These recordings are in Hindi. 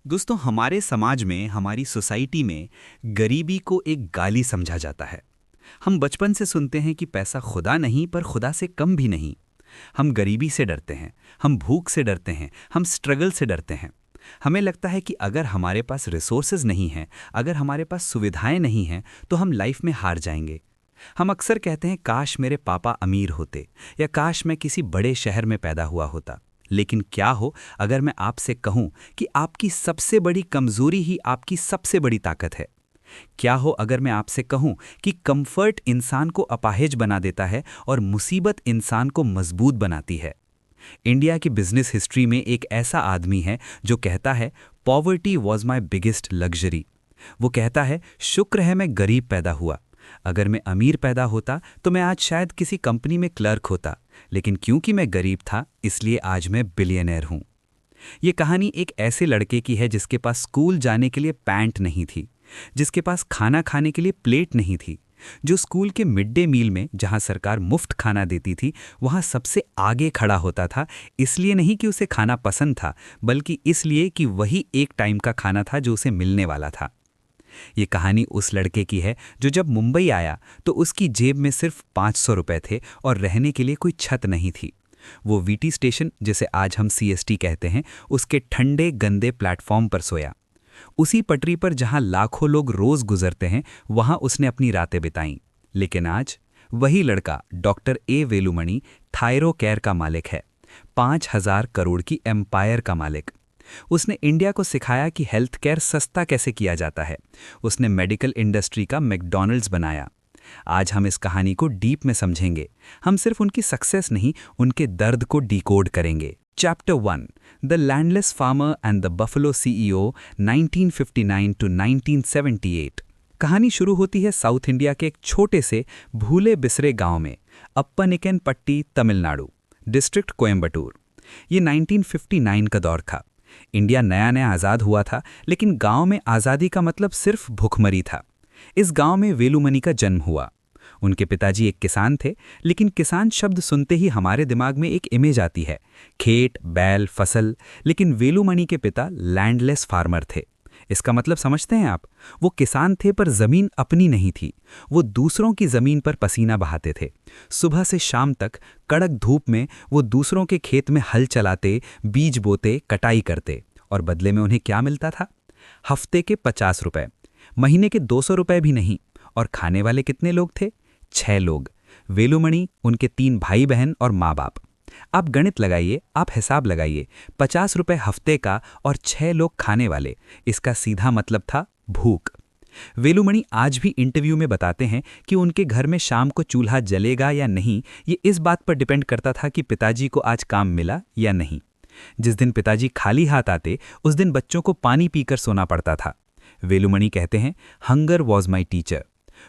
दोस्तों, हमारे समाज में, हमारी सोसाइटी में गरीबी को एक गाली समझा जाता है। हम बचपन से सुनते हैं कि पैसा खुदा नहीं, पर खुदा से कम भी नहीं। हम गरीबी से डरते हैं, हम भूख से डरते हैं, हम स्ट्रगल से डरते हैं। हमें लगता है कि अगर हमारे पास रिसोर्सेज नहीं हैं, अगर हमारे पास सुविधाएं नहीं हैं, तो हम लाइफ में हार जाएंगे। हम अक्सर कहते हैं, काश मेरे पापा अमीर होते, या काश मैं किसी बड़े शहर में पैदा हुआ होता। लेकिन क्या हो अगर मैं आपसे कहूं कि आपकी सबसे बड़ी कमजोरी ही आपकी सबसे बड़ी ताकत है? क्या हो अगर मैं आपसे कहूं कि कंफर्ट इंसान को अपाहिज बना देता है और मुसीबत इंसान को मजबूत बनाती है? इंडिया की बिजनेस हिस्ट्री में एक ऐसा आदमी है जो कहता है, poverty was my biggest luxury. वो कहता है, शुक्र है मैं गरीब पैदा हुआ। अगर मैं अमीर पैदा होता तो मैं आज शायद किसी कंपनी में क्लर्क होता, लेकिन क्योंकि मैं गरीब था इसलिए आज मैं बिलियनर हूं। ये कहानी एक ऐसे लड़के की है जिसके पास स्कूल जाने के लिए पैंट नहीं थी, जिसके पास खाना खाने के लिए प्लेट नहीं थी, जो स्कूल के मिड डे मील में, जहां सरकार मुफ्त खाना देती थी, वहां सबसे आगे खड़ा होता था। इसलिए नहीं कि उसे खाना पसंद था, बल्कि इसलिए कि वही एक टाइम का खाना था जो उसे मिलने वाला था। ये कहानी उस लड़के की है जो जब मुंबई आया तो उसकी जेब में सिर्फ 500 रुपए थे और रहने के लिए कोई छत नहीं थी। वो वीटी स्टेशन, जिसे आज हम सीएसटी कहते हैं, उसके ठंडे गंदे प्लेटफॉर्म पर सोया। उसी पटरी पर जहां लाखों लोग रोज गुजरते हैं, वहां उसने अपनी रातें बिताईं। लेकिन आज वही लड़का doctor A Velumani thyro care का मालिक है, 5,000 करोड़ की एम्पायर का मालिक। उसने इंडिया को सिखाया कि हेल्थ केयर सस्ता कैसे किया जाता है। उसने मेडिकल इंडस्ट्री का मैकडॉनल्ड्स बनाया। आज हम इस कहानी को डीप में समझेंगे। हम सिर्फ उनकी सक्सेस नहीं, उनके दर्द को डिकोड करेंगे। Chapter 1, the landless farmer and the buffalo CEO, 1959 to 1978। कहानी शुरू होती है साउथ इंडिया के एक छोटे से भूले बिसरे गांव में, अप्पनिकेनपट्टी, तमिलनाडु, डिस्ट्रिक्ट कोयम्बटूर। ये 1959 का दौर था। इंडिया नया नया आज़ाद हुआ था, लेकिन गांव में आज़ादी का मतलब सिर्फ भुखमरी था। इस गांव में वेलुमणि का जन्म हुआ। उनके पिताजी एक किसान थे, लेकिन किसान शब्द सुनते ही हमारे दिमाग में एक इमेज आती है, खेत, बैल, फसल। लेकिन वेलुमणि के पिता लैंडलेस फार्मर थे। इसका मतलब समझते हैं आप? वो किसान थे पर जमीन अपनी नहीं थी। वो दूसरों की जमीन पर पसीना बहाते थे। सुबह से शाम तक कड़क धूप में वो दूसरों के खेत में हल चलाते, बीज बोते, कटाई करते। और बदले में उन्हें क्या मिलता था? हफ्ते के 50 रुपए, महीने के 200 रुपए भी नहीं। और खाने वाले कितने लोग थे? 6 लोग। वेलुमणि, उनके 3 भाई बहन और माँ बाप। आप गणित लगाइए, आप हिसाब लगाइए। 50 रुपए हफ्ते का और 6 लोग खाने वाले, इसका सीधा मतलब था भूख। वेलुमणि आज भी इंटरव्यू में बताते हैं कि उनके घर में शाम को चूल्हा जलेगा या नहीं, ये इस बात पर डिपेंड करता था कि पिताजी को आज काम मिला या नहीं। जिस दिन पिताजी खाली हाथ आते, उस दिन बच्चों को पानी पीकर सोना पड़ता था। वेलुमणि कहते हैं, हंगर वॉज माई टीचर।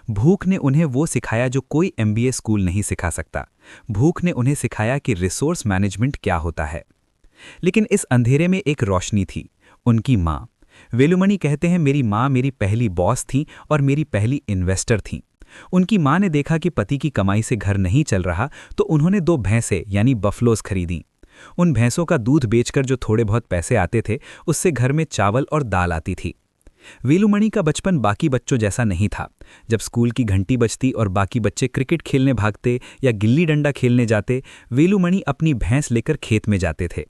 भूख ने उन्हें वो सिखाया जो कोई एमबीए स्कूल नहीं सिखा सकता। भूख ने उन्हें सिखाया कि रिसोर्स मैनेजमेंट क्या होता है। लेकिन इस अंधेरे में एक रोशनी थी, उनकी माँ। वेलुमणि कहते हैं, मेरी माँ मेरी पहली बॉस थी और मेरी पहली इन्वेस्टर थी। उनकी माँ ने देखा कि पति की कमाई से घर नहीं चल रहा, तो उन्होंने 2 भैंसें यानी बफलोज खरीदी। उन भैंसों का दूध बेचकर जो थोड़े बहुत पैसे आते थे, उससे घर में चावल और दाल आती थी। वेलुमणि का बचपन बाकी बच्चों जैसा नहीं था। जब स्कूल की घंटी बजती और बाकी बच्चे क्रिकेट खेलने भागते या गिल्ली डंडा खेलने जाते, वेलुमणि अपनी भैंस लेकर खेत में जाते थे।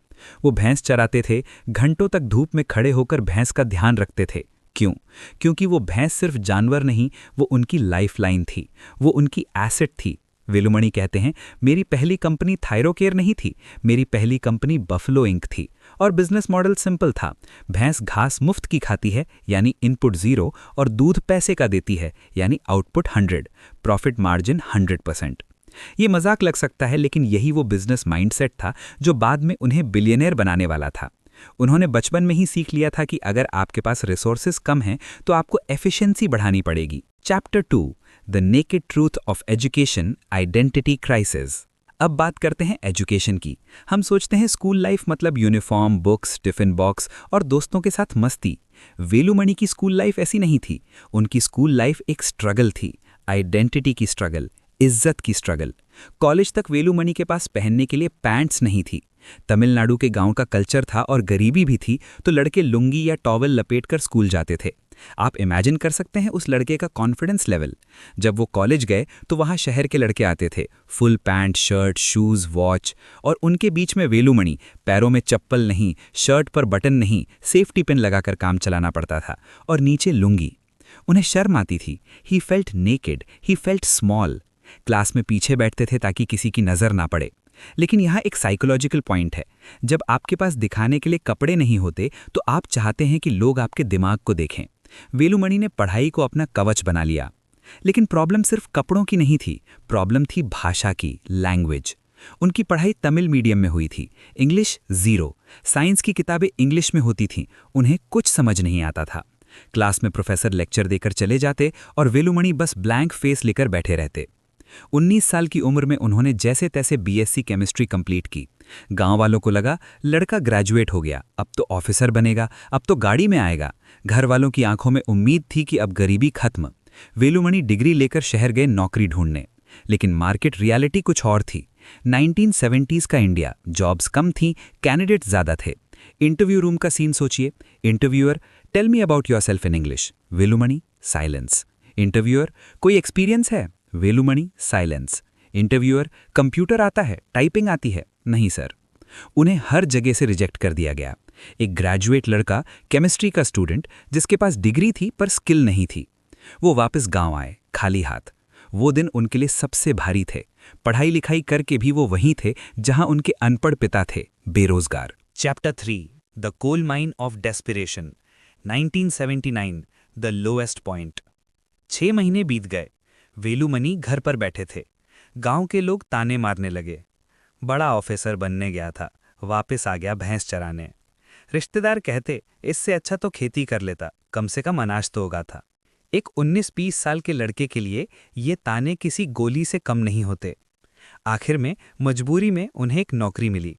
वो भैंस चराते थे, घंटों तक धूप में खड़े होकर भैंस का ध्यान रखते थे। क्यों? क्योंकि वो भैंस सिर्फ जानवर नहीं, वो उनकी लाइफलाइन थी, वो उनकी एसेट थी। वेलुमणि कहते हैं, मेरी पहली कंपनी थायरो केयर नहीं थी, मेरी पहली कंपनी बफलो इंक थी। और बिजनेस मॉडल सिंपल था, भैंस घास मुफ्त की खाती है यानी इनपुट 0, और दूध पैसे का देती है यानी आउटपुट 100, प्रॉफिट मार्जिन 100%। ये मजाक लग सकता है, लेकिन यही वो बिजनेस माइंडसेट था जो बाद में उन्हें बिलियनर बनाने वाला था। उन्होंने बचपन में ही सीख लिया था कि अगर आपके पास रिसोर्सेज कम हैं तो आपको एफिशिएंसी बढ़ानी पड़ेगी। Chapter 2, the naked truth of education, identity crisis. अब बात करते हैं एजुकेशन की। हम सोचते हैं स्कूल लाइफ मतलब यूनिफॉर्म, बुक्स, टिफिन बॉक्स और दोस्तों के साथ मस्ती। वेलुमणि की स्कूल लाइफ ऐसी नहीं थी। उनकी स्कूल लाइफ एक स्ट्रगल थी, आइडेंटिटी की स्ट्रगल, इज्जत की स्ट्रगल। कॉलेज तक वेलुमणि के पास पहनने के लिए पैंट्स नहीं थी। तमिलनाडु के गांव का कल्चर था और गरीबी भी थी, तो लड़के लुंगी या टॉवल लपेटकर स्कूल जाते थे। आप इमेजिन कर सकते हैं उस लड़के का कॉन्फिडेंस लेवल। जब वो कॉलेज गए तो वहाँ शहर के लड़के आते थे, full pant, shirt, shoes, watch, और उनके बीच में वेलुमणि, पैरों में चप्पल नहीं, शर्ट पर बटन नहीं, सेफ्टी पिन लगाकर काम चलाना पड़ता था, और नीचे लुंगी। उन्हें शर्म आती थी। He felt naked, he felt small. Class में पीछे बैठते थे ताकि किसी की नज़र ना पड़े। लेकिन यहाँ एक साइकोलॉजिकल पॉइंट है। जब आपके पास दिखाने के लिए कपड़े नहीं होते तो आप चाहते हैं कि लोग आपके दिमाग को देखें। वेलुमणि ने पढ़ाई को अपना कवच बना लिया। लेकिन प्रॉब्लम सिर्फ कपड़ों की नहीं थी, प्रॉब्लम थी भाषा की, लैंग्वेज। उनकी पढ़ाई तमिल मीडियम में हुई थी, इंग्लिश ज़ीरो। साइंस की किताबें इंग्लिश में होती थीं, उन्हें कुछ समझ नहीं आता था। क्लास में प्रोफेसर लेक्चर देकर चले जाते और वेलुमणि बस ब्लैंक फेस लेकर बैठे रहते। 19 साल की उम्र में उन्होंने जैसे तैसे बीएससी केमिस्ट्री कंप्लीट की। गांव वालों को लगा लड़का ग्रेजुएट हो गया, अब तो ऑफिसर बनेगा, अब तो गाड़ी में आएगा। घर वालों की आंखों में उम्मीद थी कि अब गरीबी खत्म। वेलुमणि डिग्री लेकर शहर गए नौकरी ढूंढने। लेकिन मार्केट रियलिटी कुछ और थी। 1970s का इंडिया, जॉब्स कम थीं, कैंडिडेट ज़्यादा थे। इंटरव्यू रूम का सीन सोचिए। Interviewer, tell me about yourself in English. Velumani, silence. Interviewer, कोई एक्सपीरियंस है? वेलुमणि, साइलेंस। इंटरव्यूअर, कंप्यूटर आता है, टाइपिंग आती है? नहीं सर। उन्हें हर जगह से रिजेक्ट कर दिया गया। एक ग्रेजुएट लड़का, केमिस्ट्री का स्टूडेंट, जिसके पास डिग्री थी पर स्किल नहीं थी। वो वापस गांव आए, खाली हाथ। वो दिन उनके लिए सबसे भारी थे। पढ़ाई लिखाई करके भी वो वहीं थे जहां उनके अनपढ़ पिता थे, बेरोजगार। Chapter 3 The Coal Mine of Desperation 1979 The Lowest Point 6 महीने बीत गए। वेलुमणि घर पर बैठे थे। गांव के लोग ताने मारने लगे। बड़ा ऑफिसर बनने गया था, वापस आ गया भैंस चराने। रिश्तेदार कहते इससे अच्छा तो खेती कर लेता, कम से कम अनाज तो उगा था। एक 19-20 साल के लड़के के लिए ये ताने किसी गोली से कम नहीं होते। आखिर में मजबूरी में उन्हें एक नौकरी मिली।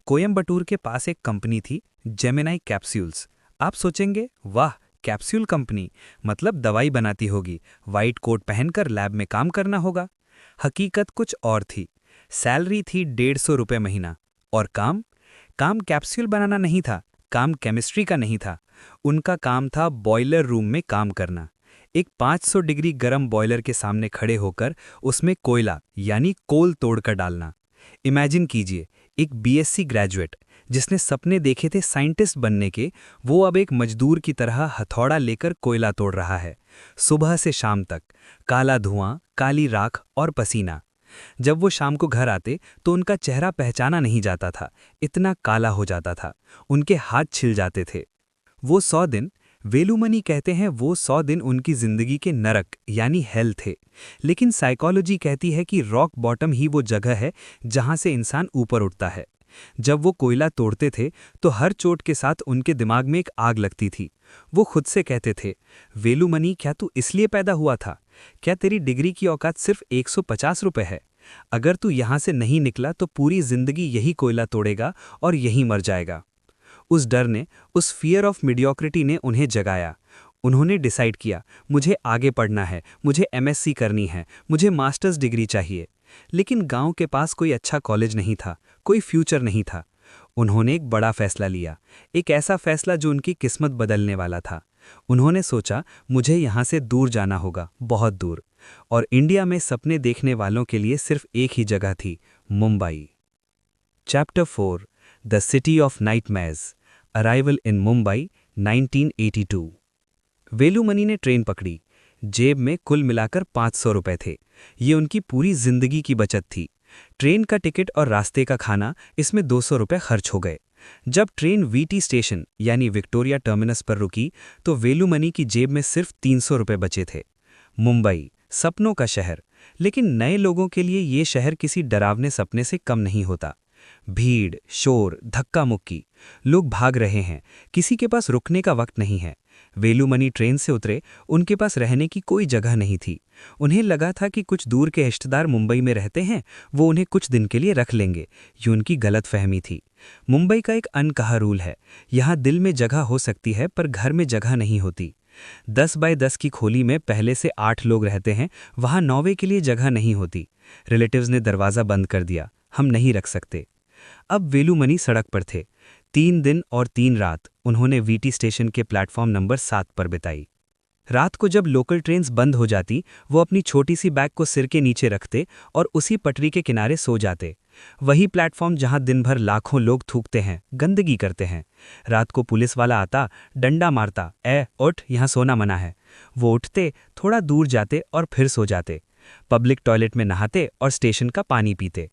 कोयम्बटूर के पास एक कंपनी थी, जेमिनाई कैप्सूल्स। आप सोचेंगे, वाह, कैप्सूल कंपनी मतलब दवाई बनाती होगी, वाइट कोट पहनकर लैब में काम करना होगा। हकीकत कुछ और थी। सैलरी थी 150 रुपये महीना। और काम कैप्सूल बनाना नहीं था, काम केमिस्ट्री का नहीं था। उनका काम था बॉयलर रूम में काम करना। एक 500 डिग्री गर्म बॉयलर के सामने खड़े होकर उसमें कोयला यानी कोल तोड़कर डालना। इमेजिन कीजिए, एक बीएससी ग्रेजुएट जिसने सपने देखे थे साइंटिस्ट बनने के, वो अब एक मजदूर की तरह हथौड़ा लेकर कोयला तोड़ रहा है। सुबह से शाम तक काला धुआं, काली राख और पसीना। जब वो शाम को घर आते तो उनका चेहरा पहचाना नहीं जाता था, इतना काला हो जाता था। उनके हाथ छिल जाते थे। वो 100 दिन, वेलुमणि कहते हैं वो 100 दिन उनकी जिंदगी के नरक यानी हेल थे। लेकिन साइकोलॉजी कहती है कि रॉक बॉटम ही वो जगह है जहां से इंसान ऊपर उठता है। जब वो कोयला तोड़ते थे तो हर चोट के साथ उनके दिमाग में एक आग लगती थी। वो खुद से कहते थे, वेलुमणि, क्या तू इसलिए पैदा हुआ था? क्या तेरी डिग्री की औकात सिर्फ 150 रुपये है? अगर तू यहां से नहीं निकला तो पूरी जिंदगी यही कोयला तोड़ेगा और यहीं मर जाएगा। उस डर ने, उस फियर ऑफ मीडियोक्रिटी ने उन्हें जगाया। उन्होंने डिसाइड किया, मुझे आगे पढ़ना है, मुझे एमएससी करनी है, मुझे मास्टर्स डिग्री चाहिए। लेकिन गांव के पास कोई अच्छा कॉलेज नहीं था, कोई फ्यूचर नहीं था। उन्होंने एक बड़ा फैसला लिया, एक ऐसा फैसला जो उनकी किस्मत बदलने वाला था। उन्होंने सोचा, मुझे यहाँ से दूर जाना होगा, बहुत दूर। और इंडिया में सपने देखने वालों के लिए सिर्फ एक ही जगह थी, Mumbai. Chapter 4 the city of nightmares arrival इन मुंबई 1982। वेलुमणि ने ट्रेन पकड़ी। जेब में कुल मिलाकर 500 रुपये थे। ये उनकी पूरी जिंदगी की बचत थी। ट्रेन का टिकट और रास्ते का खाना, इसमें 200 रुपये खर्च हो गए। जब ट्रेन वीटी स्टेशन यानी विक्टोरिया टर्मिनस पर रुकी तो वेलुमणि की जेब में सिर्फ 300 रुपये बचे थे। मुंबई, सपनों का शहर, लेकिन नए लोगों के लिए ये शहर किसी डरावने सपने से कम नहीं होता। भीड़, शोर, धक्का मुक्की, लोग भाग रहे हैं, किसी के पास रुकने का वक्त नहीं है। वेलुमणि ट्रेन से उतरे, उनके पास रहने की कोई जगह नहीं थी। उन्हें लगा था कि कुछ दूर के रिश्तेदार मुंबई में रहते हैं, वो उन्हें कुछ दिन के लिए रख लेंगे। ये उनकी गलतफहमी थी। मुंबई का एक अनकहा रूल है, यहाँ दिल में जगह हो सकती है पर घर में जगह नहीं होती। 10 बाय 10 की खोली में पहले से 8 लोग रहते हैं, वहां 9वें के लिए जगह नहीं होती। रिलेटिव्स ने दरवाज़ा बंद कर दिया, हम नहीं रख सकते। अब वेलुमणि सड़क पर थे। 3 दिन और 3 रात उन्होंने वीटी स्टेशन के प्लेटफॉर्म नंबर 7 पर बिताई। रात को जब लोकल ट्रेन्स बंद हो जाती, वो अपनी छोटी सी बैग को सिर के नीचे रखते और उसी पटरी के किनारे सो जाते। वही प्लेटफॉर्म जहां दिन भर लाखों लोग थूकते हैं, गंदगी करते हैं। रात को पुलिस वाला आता, डंडा मारता, उठ, यहाँ सोना मना है। वो उठते, थोड़ा दूर जाते और फिर सो जाते। पब्लिक टॉयलेट में नहाते और स्टेशन का पानी पीते।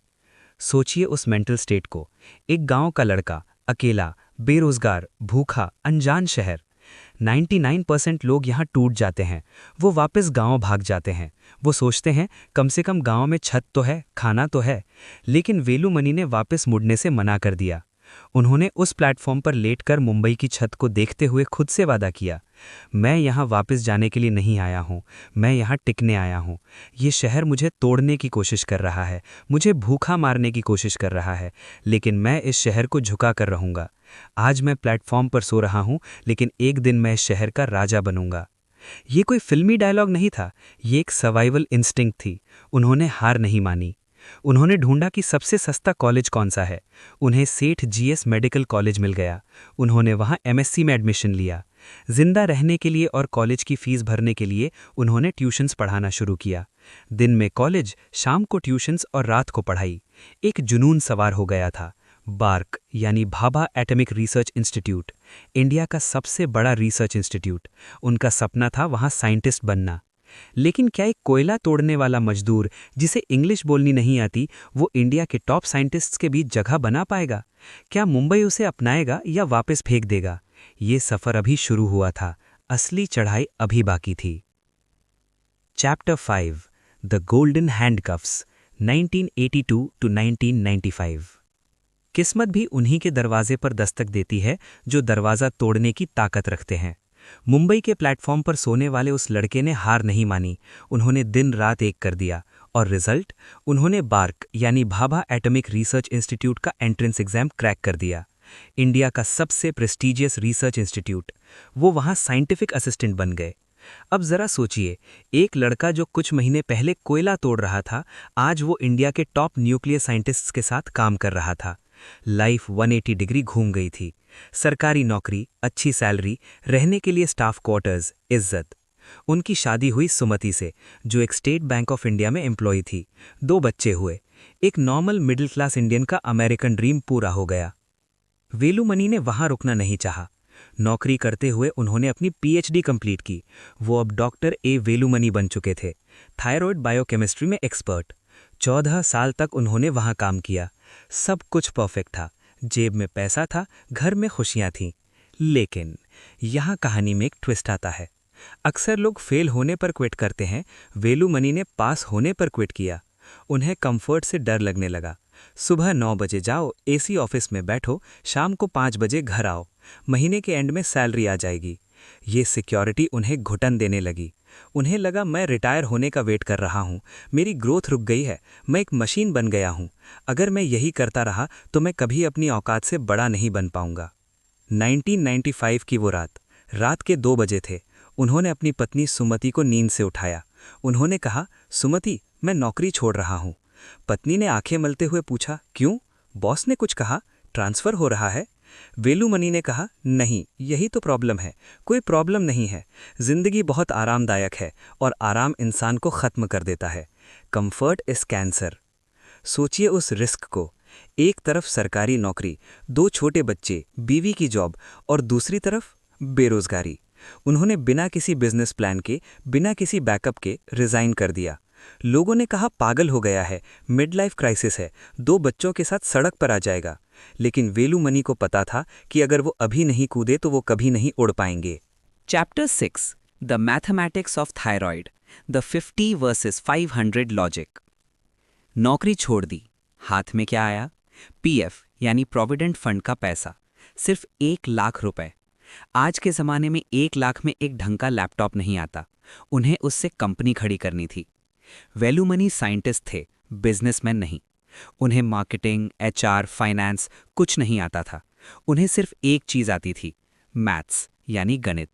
सोचिए उस मेंटल स्टेट को। एक गांव का लड़का, अकेला, बेरोजगार, भूखा, अनजान शहर। 99% लोग यहाँ टूट जाते हैं। वो वापस गांव भाग जाते हैं। वो सोचते हैं कम से कम गांव में छत तो है, खाना तो है। लेकिन वेलुमणि ने वापस मुड़ने से मना कर दिया। उन्होंने उस प्लेटफॉर्म पर लेटकर मुंबई की छत को देखते हुए खुद से वादा किया, मैं यहाँ वापस जाने के लिए नहीं आया हूँ, मैं यहाँ टिकने आया हूँ। ये शहर मुझे तोड़ने की कोशिश कर रहा है, मुझे भूखा मारने की कोशिश कर रहा है, लेकिन मैं इस शहर को झुका कर रहूँगा। आज मैं प्लेटफॉर्म पर सो रहा हूँ, लेकिन एक दिन मैं इस शहर का राजा बनूंगा। ये कोई फिल्मी डायलॉग नहीं था, ये एक सर्वाइवल इंस्टिंक्ट थी। उन्होंने हार नहीं मानी। उन्होंने ढूंढा कि सबसे सस्ता कॉलेज कौन सा है। उन्हें सेठ जीएस मेडिकल कॉलेज मिल गया। उन्होंने वहां एमएससी में एडमिशन लिया। जिंदा रहने के लिए और कॉलेज की फीस भरने के लिए उन्होंने ट्यूशन्स पढ़ाना शुरू किया। दिन में कॉलेज, शाम को ट्यूशन्स और रात को पढ़ाई। एक जुनून सवार हो गया था। बार्क यानी Bhabha atomic research institute, India का सबसे बड़ा रिसर्च इंस्टीट्यूट। उनका सपना था वहां साइंटिस्ट बनना। लेकिन क्या एक कोयला तोड़ने वाला मजदूर जिसे इंग्लिश बोलनी नहीं आती, वो इंडिया के टॉप साइंटिस्ट्स के बीच जगह बना पाएगा? क्या मुंबई उसे अपनाएगा या वापस फेंक देगा? ये सफर अभी शुरू हुआ था, असली चढ़ाई अभी बाकी थी। Chapter 5, the golden handcuffs, 1982 to 1995। किस्मत भी उन्हीं के दरवाजे पर दस्तक देती है जो दरवाज़ा तोड़ने की ताकत रखते हैं। मुंबई के प्लेटफॉर्म पर सोने वाले उस लड़के ने हार नहीं मानी। उन्होंने दिन रात एक कर दिया और रिजल्ट, उन्होंने बार्क यानी भाभा एटॉमिक रिसर्च इंस्टीट्यूट का एंट्रेंस एग्जाम क्रैक कर दिया। इंडिया का सबसे प्रेस्टीजियस रिसर्च इंस्टीट्यूट। वो वहाँ साइंटिफिक असिस्टेंट बन गए। अब जरा सोचिए, एक लड़का जो कुछ महीने पहले कोयला तोड़ रहा था, आज वो इंडिया के टॉप न्यूक्लियर साइंटिस्ट्स के साथ काम कर रहा था। लाइफ 180 डिग्री घूम गई थी। सरकारी नौकरी, अच्छी सैलरी, रहने के लिए स्टाफ क्वार्टर्स, इज्जत। उनकी शादी हुई सुमति से, जो एक स्टेट बैंक ऑफ इंडिया में एम्प्लॉय थी। 2 बच्चे हुए। एक नॉर्मल मिडिल क्लास इंडियन का अमेरिकन ड्रीम पूरा हो गया। वेलुमणि ने वहां रुकना नहीं चाहा। नौकरी करते हुए उन्होंने अपनी पीएचडी कंप्लीट की। वो अब डॉक्टर ए वेलुमणि बन चुके थे, थायराइड बायोकेमिस्ट्री में एक्सपर्ट। 14 साल तक उन्होंने वहां काम किया। सब कुछ परफेक्ट था, जेब में पैसा था, घर में खुशियां थीं। लेकिन यहाँ कहानी में एक ट्विस्ट आता है। अक्सर लोग फेल होने पर क्विट करते हैं, वेलुमणि ने पास होने पर क्विट किया। उन्हें कंफर्ट से डर लगने लगा। सुबह 9 बजे जाओ, एसी ऑफिस में बैठो, शाम को 5 बजे घर आओ, महीने के एंड में सैलरी आ जाएगी। ये सिक्योरिटी उन्हें घुटन देने लगी। उन्हें लगा मैं रिटायर होने का वेट कर रहा हूँ, मेरी ग्रोथ रुक गई है, मैं एक मशीन बन गया हूँ। अगर मैं यही करता रहा तो मैं कभी अपनी औकात से बड़ा नहीं बन पाऊंगा। 1995 की वो रात के 2 बजे थे। उन्होंने अपनी पत्नी सुमति को नींद से उठाया। उन्होंने कहा, सुमति, मैं नौकरी छोड़ रहा हूँ। पत्नी ने आंखें मलते हुए पूछा, क्यों? बॉस ने कुछ कहा? ट्रांसफर हो रहा है? वेलुमणि ने कहा, नहीं, यही तो प्रॉब्लम है। कोई प्रॉब्लम नहीं है। जिंदगी बहुत आरामदायक है और आराम इंसान को खत्म कर देता है। Comfort is cancer. सोचिए उस रिस्क को। एक तरफ सरकारी नौकरी, 2 छोटे बच्चे, बीवी की जॉब और दूसरी तरफ बेरोजगारी। उन्होंने बिना किसी बिजनेस प्लान के, बिना किसी बैकअप के रिजाइन कर दिया। लोगों ने कहा पागल हो गया है, मिड लाइफ क्राइसिस है, 2 बच्चों के साथ सड़क पर आ जाएगा। लेकिन वेलुमणि को पता था कि अगर वो अभी नहीं कूदे तो वो कभी नहीं उड़ पाएंगे। Chapter 6, the mathematics of thyroid, the 50 versus 500 logic. नौकरी छोड़ दी, हाथ में क्या आया? पीएफ यानी प्रोविडेंट फंड का पैसा, सिर्फ 1 लाख रुपए। आज के ज़माने में 1 लाख में एक ढंग का लैपटॉप नहीं आता। उन्हें उससे कंपनी खड़ी करनी थी। वेलुमणि साइंटिस्ट थे, बिजनेसमैन नहीं। उन्हें मार्केटिंग, एचआर, फाइनेंस कुछ नहीं आता था। उन्हें सिर्फ एक चीज़ आती थी, मैथ्स यानी गणित।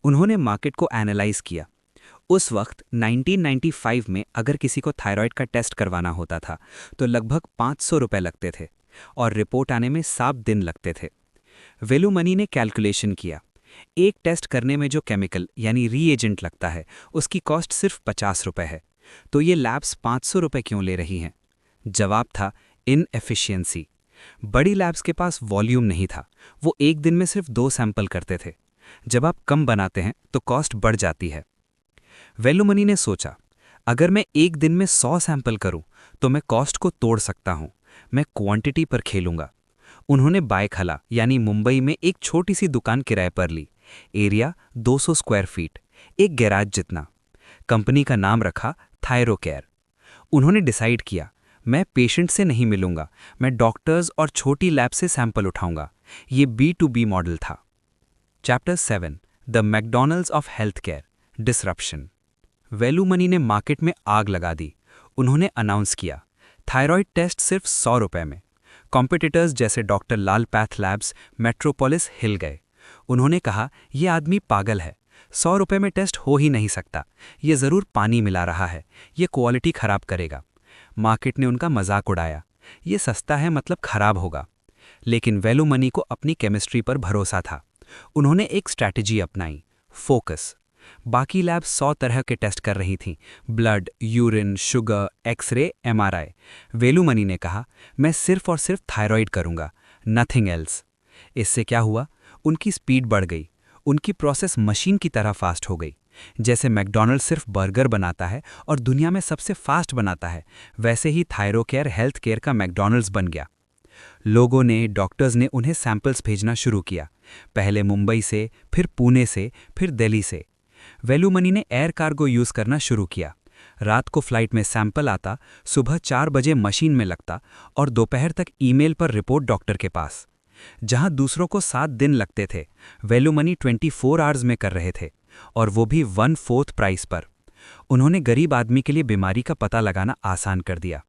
उन्होंने मार्केट को एनालाइज किया। उस वक्त 1995 में अगर किसी को थायराइड का टेस्ट करवाना होता था तो लगभग 500 रुपए लगते थे और रिपोर्ट आने में 7 दिन लगते थे। वेलुमनी ने कैलकुलेशन किया, एक टेस्ट करने में जो केमिकल यानी रीएजेंट लगता है उसकी कॉस्ट सिर्फ 50 रुपए है, तो ये लैब्स 500 रुपए क्यों ले रही हैं? जवाब था इनएफिशिएंसी। बड़ी लैब्स के पास वॉल्यूम नहीं था, वो एक दिन में सिर्फ 2 सैंपल करते थे। जब आप कम बनाते हैं तो कॉस्ट बढ़ जाती है। वेलुमनी ने सोचा, अगर मैं एक दिन में 100 सैंपल करूं तो मैं कॉस्ट को तोड़ सकता हूं, मैं क्वांटिटी पर खेलूंगा। उन्होंने बायखला यानी मुंबई में एक छोटी सी दुकान किराए पर ली, एरिया 200 स्क्वायर फीट, एक गैराज जितना। कंपनी का नाम रखा थायरोकेयर। उन्होंने डिसाइड किया, मैं पेशेंट से नहीं मिलूंगा, मैं डॉक्टर्स और छोटी लैब से सैंपल उठाऊंगा। ये B2B मॉडल था। Chapter 7 the McDonald's of health care disruption. Velumani ने मार्केट में आग लगा दी। उन्होंने अनाउंस किया, थायराइड टेस्ट सिर्फ 100 रुपए में। कॉम्पिटिटर्स जैसे डॉक्टर लाल पैथ लैब्स, मेट्रोपोलिस हिल गए। उन्होंने कहा, यह आदमी पागल है, 100 रुपए में टेस्ट हो ही नहीं सकता, ये जरूर पानी मिला रहा है, ये क्वालिटी खराब करेगा। मार्केट ने उनका मजाक उड़ाया, ये सस्ता है मतलब खराब होगा। लेकिन वेलुमनी को अपनी केमिस्ट्री पर भरोसा था। उन्होंने एक स्ट्रैटेजी अपनाई, फोकस। बाकी लैब 100 तरह के टेस्ट कर रही थीं, blood, urine, sugar, x-ray, MRI। Velumani ने कहा, मैं सिर्फ और सिर्फ थायराइड करूंगा, नथिंग एल्स। इससे क्या हुआ? उनकी स्पीड बढ़ गई, उनकी प्रोसेस मशीन की तरह फास्ट हो गई। जैसे मैकडॉनल्ड सिर्फ बर्गर बनाता है और दुनिया में सबसे फास्ट बनाता है, वैसे ही थायरोकेयर हेल्थ केयर का मैकडॉनल्ड्स बन गया। लोगों ने, डॉक्टर्स ने उन्हें सैंपल्स भेजना शुरू किया, पहले मुंबई से, फिर पुणे से, फिर दिल्ली से। वेलुमनी ने एयर कार्गो यूज करना शुरू किया। रात को फ्लाइट में सैंपल आता, सुबह 4 बजे मशीन में लगता और दोपहर तक ईमेल पर रिपोर्ट डॉक्टर के पास। जहां दूसरों को 7 दिन लगते थे, वेलुमनी 24 आवर्स में कर रहे थे, और वो भी 1/4 प्राइस पर। उन्होंने गरीब आदमी के लिए बीमारी का पता लगाना आसान कर दिया।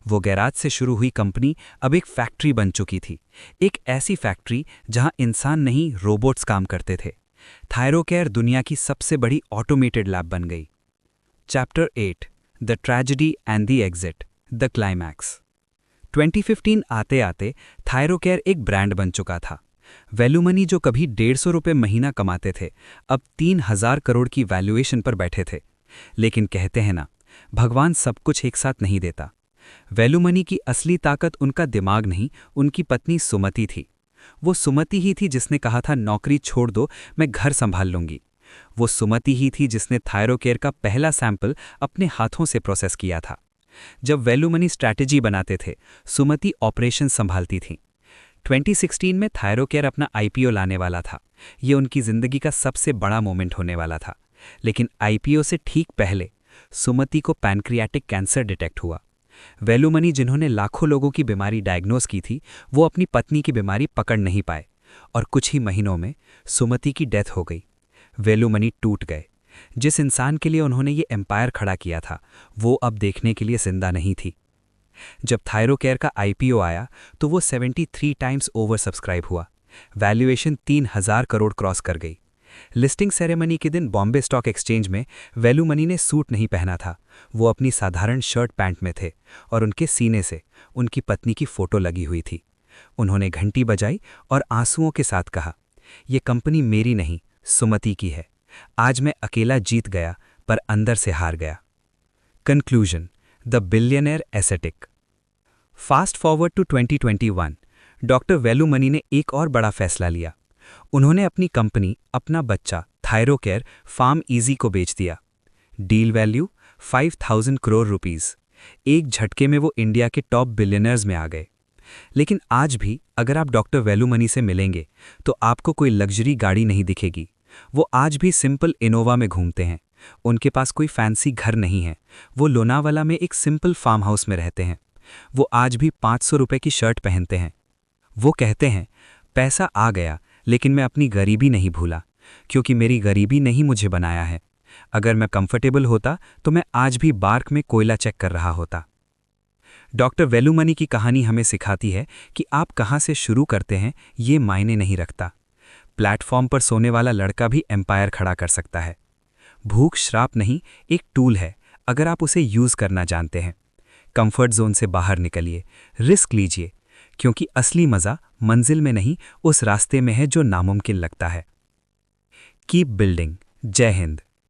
वो गैराज से शुरू हुई कंपनी अब एक फैक्ट्री बन चुकी थी, एक ऐसी फैक्ट्री जहां इंसान नहीं रोबोट्स काम करते थे। थायरोकेयर दुनिया की सबसे बड़ी ऑटोमेटेड लैब बन गई। Chapter 8 the tragedy and the exit, the climax. 2015 आते आते थायरोकेयर एक ब्रांड बन चुका था। वेलुमनी जो कभी 150 रुपये महीना कमाते थे, अब 3000 करोड़ की वैल्यूएशन पर बैठे थे। लेकिन कहते हैं ना, भगवान सब कुछ एक साथ नहीं देता। वेलुमनी की असली ताकत उनका दिमाग नहीं, उनकी पत्नी सुमति थी। वो सुमति ही थी जिसने कहा था, नौकरी छोड़ दो, मैं घर संभाल लूंगी। वो सुमति ही थी जिसने थायरोकेयर का पहला सैंपल अपने हाथों से प्रोसेस किया था। जब वेलुमनी स्ट्रैटेजी बनाते थे, सुमति ऑपरेशन संभालती थी। 2016 में थायरोकेयर अपना IPO लाने वाला था। ये उनकी जिंदगी का सबसे बड़ा मोमेंट होने वाला था। लेकिन IPO से ठीक पहले सुमति को पैनक्रियाटिक कैंसर डिटेक्ट हुआ। वेलुमनी जिन्होंने लाखों लोगों की बीमारी डायग्नोस की थी, वो अपनी पत्नी की बीमारी पकड़ नहीं पाए और कुछ ही महीनों में सुमति की डेथ हो गई। वेलुमनी टूट गए। जिस इंसान के लिए उन्होंने ये एम्पायर खड़ा किया था, वो अब देखने के लिए जिंदा नहीं थी। जब थायरोकेयर का IPO आया तो वो 73 टाइम्स ओवर सब्सक्राइब हुआ। वैल्यूएशन 3000 करोड़ क्रॉस कर गई। लिस्टिंग सेरेमनी के दिन बॉम्बे स्टॉक एक्सचेंज में वेलुमनी ने सूट नहीं पहना था, वो अपनी साधारण शर्ट पैंट में थे और उनके सीने से उनकी पत्नी की फोटो लगी हुई थी। उन्होंने घंटी बजाई और आंसुओं के साथ कहा, ये कंपनी मेरी नहीं, सुमति की है। आज मैं अकेला जीत गया पर अंदर से हार गया। Conclusion, the billionaire ascetic. Fast forward to 2021, doctor Velumani ने एक और बड़ा फैसला लिया। उन्होंने अपनी कंपनी, अपना बच्चा थायरोकेयर फार्म इजी को बेच दिया। Deal value 5000 crore rupees. एक झटके में वो इंडिया के टॉप बिलियनर्स में आ गए। लेकिन आज भी अगर आप डॉक्टर वेलुमनी से मिलेंगे तो आपको कोई लग्जरी गाड़ी नहीं दिखेगी। वो आज भी सिंपल इनोवा में घूमते हैं। उनके पास कोई फैंसी घर नहीं है। वो लोनावाला में एक सिंपल फार्म हाउस में रहते हैं। वो आज भी 500 रुपये की शर्ट पहनते हैं। वो कहते हैं, पैसा आ गया लेकिन मैं अपनी गरीबी नहीं भूला, क्योंकि मेरी गरीबी नहीं मुझे बनाया है। अगर मैं कंफर्टेबल होता तो मैं आज भी बार्क में कोयला चेक कर रहा होता। डॉक्टर वेलुमनी की कहानी हमें सिखाती है कि आप कहाँ से शुरू करते हैं ये मायने नहीं रखता। प्लेटफॉर्म पर सोने वाला लड़का भी एम्पायर खड़ा कर सकता है। भूख श्राप नहीं, एक टूल है अगर आप उसे यूज करना जानते हैं। कंफर्ट जोन से बाहर निकलिए, रिस्क लीजिए, क्योंकि असली मजा मंजिल में नहीं, उस रास्ते में है जो नामुमकिन लगता है। Keep building. जय हिंद।